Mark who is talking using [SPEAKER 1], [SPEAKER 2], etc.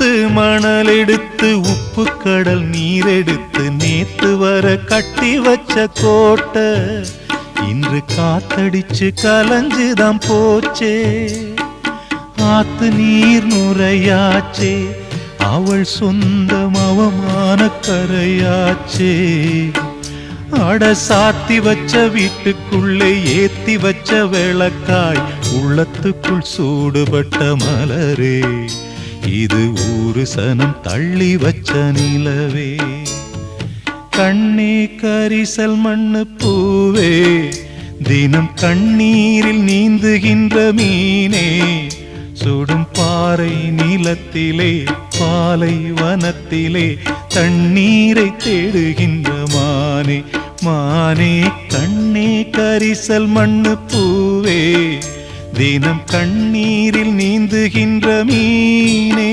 [SPEAKER 1] எடுத்து மணல் எடுத்து உப்பு கடல் நீர் எடுத்து நேத்து வர கட்டி வச்ச கோட்டை இன்று காத்தடிச்சு கலஞ்சுதான் போச்சே. ஆத்து நீர் நுரையாச்சே, அவள் சொந்தம் அவமான கரையாச்சே. அட சாத்தி வச்ச வீட்டுக்குள்ளே ஏத்தி வச்ச விளக்காய் உள்ளத்துக்குள் சூடுபட்ட மலரே, இது ஊரு சனம் தள்ளி வச்ச நிலவே. கண்ணே கரிசல் மண்ணு பூவே, தினம் கண்ணீரில் நீந்துகின்ற மீனே, சுடும் பாறை நிலத்திலே பாலை வனத்திலே தண்ணீரை தேடுகின்ற மானே. மானே கண்ணே கரிசல் மண்ணு பூவே, தினம் கண்ணீரில் நீந்துகின்ற மீனே.